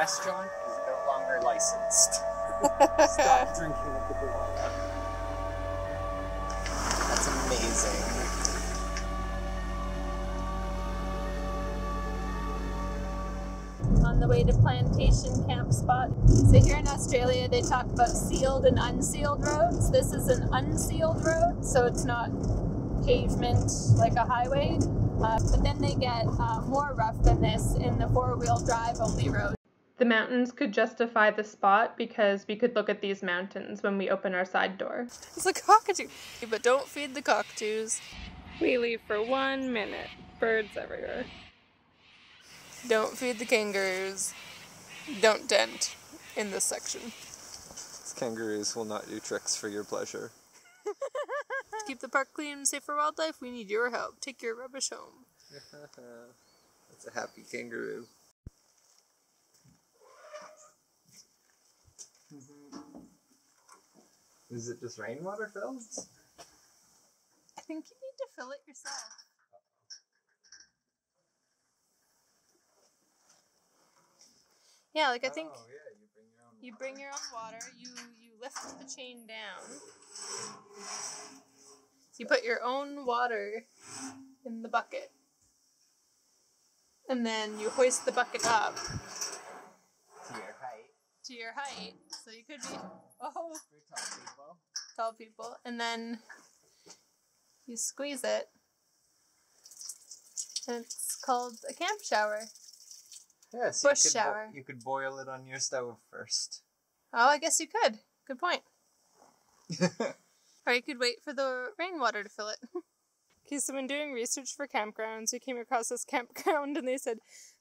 restaurant is no longer licensed. Stop drinking at the door. That's amazing. On the way to Plantation Camp spot. So here in Australia they talk about sealed and unsealed roads. This is an unsealed road, so it's not pavement like a highway. But then they get more rough than this in the four-wheel drive only road. The mountains could justify the spot because we could look at these mountains when we open our side door. It's a cockatoo, but don't feed the cockatoos. We leave for 1 minute. Birds everywhere. Don't feed the kangaroos. Don't dent in this section. These kangaroos will not do tricks for your pleasure. To keep the park clean and safe for wildlife, we need your help. Take your rubbish home. That's a happy kangaroo. Is it just rainwater filled? I think you need to fill it yourself. Yeah, like I think you bring your own water, you lift the chain down, you put your own water in the bucket, and then you hoist the bucket up to your height, so you could be, tall people, and then you squeeze it, and it's called a camp shower. Yeah, so Bush shower. You could boil it on your stove first. Oh, I guess you could. Good point. Or you could wait for the rainwater to fill it. Okay, so when doing research for campgrounds, we came across this campground and they said,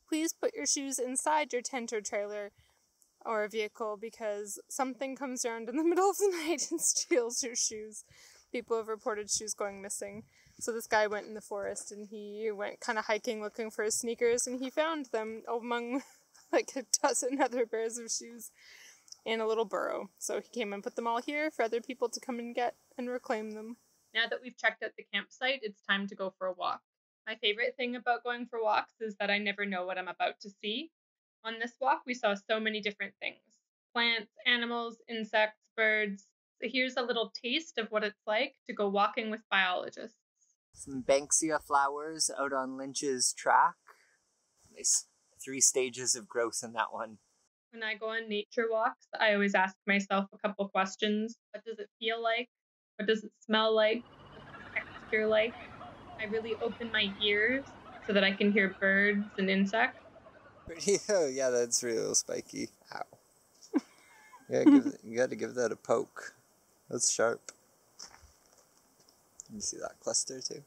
please put your shoes inside your tent or trailer or a vehicle because something comes around in the middle of the night and steals your shoes. People have reported shoes going missing. So this guy went in the forest and he went kind of hiking looking for his sneakers and he found them among like a dozen other pairs of shoes in a little burrow. So he came and put them all here for other people to come and get and reclaim them. Now that we've checked out the campsite, it's time to go for a walk. My favorite thing about going for walks is that I never know what I'm about to see. On this walk, we saw so many different things. Plants, animals, insects, birds. So here's a little taste of what it's like to go walking with biologists. Some Banksia flowers out on Lynch's track. Nice 3 stages of growth in that one. When I go on nature walks, I always ask myself a couple questions. What does it feel like? What does it smell like? What's the texture like? I really open my ears so that I can hear birds and insects. Oh, yeah, that's real spiky. Ow. You gotta give that a poke. That's sharp. You see that cluster too?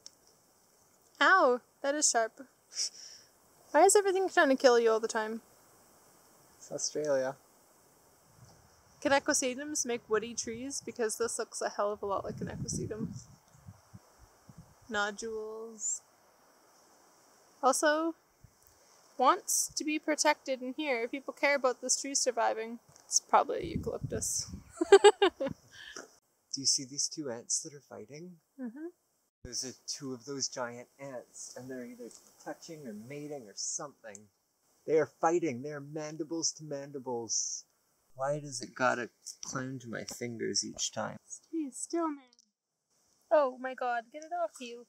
Ow, that is sharp. Why is everything trying to kill you all the time? It's Australia. Can equisetums make woody trees? Because this looks a hell of a lot like an equisetum. Nodules. Also, wants to be protected in here. People care about this tree surviving. It's probably a eucalyptus. Do you see these 2 ants that are fighting? Mm-hmm. Those are 2 of those giant ants, and they're either touching or mating or something. They are fighting. They are mandibles to mandibles. Why does it gotta climb to my fingers each time? Stay still, man. Oh my god, get it off you.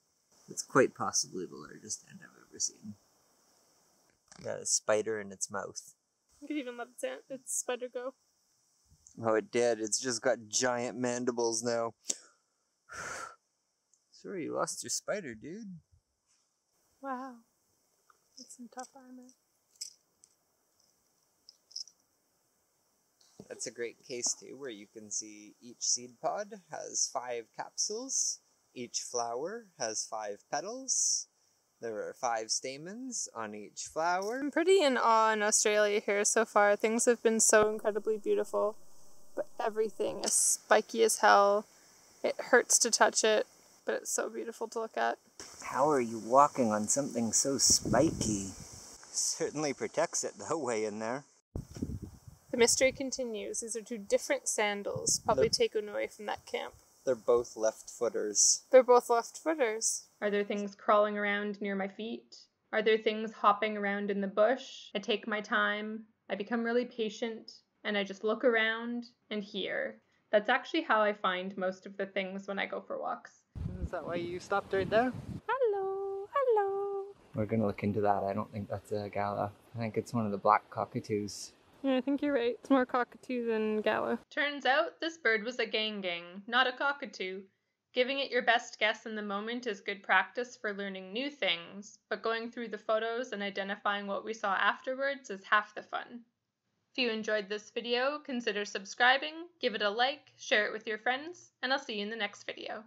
It's quite possibly the largest ant I've ever seen. Got a spider in its mouth. You could even let its spider go. Oh, it did. It's just got giant mandibles now. Sorry, you lost your spider, dude. Wow. That's some tough armor. That's a great case too, where you can see each seed pod has 5 capsules. Each flower has 5 petals. There are 5 stamens on each flower. I'm pretty in awe in Australia here so far. Things have been so incredibly beautiful. But everything is spiky as hell. It hurts to touch it, but it's so beautiful to look at. How are you walking on something so spiky? Certainly protects it though, way in there. The mystery continues. These are 2 different sandals, probably taken away from that camp. They're both left-footers. They're both left-footers. Are there things crawling around near my feet? Are there things hopping around in the bush? I take my time. I become really patient and I just look around and hear. That's actually how I find most of the things when I go for walks. Is that why you stopped right there? Hello, hello. We're gonna look into that. I don't think that's a gala. I think it's one of the black cockatoos. Yeah, I think you're right. It's more cockatoo than gala. Turns out this bird was a gang, not a cockatoo. Giving it your best guess in the moment is good practice for learning new things, but going through the photos and identifying what we saw afterwards is half the fun. If you enjoyed this video, consider subscribing, give it a like, share it with your friends, and I'll see you in the next video.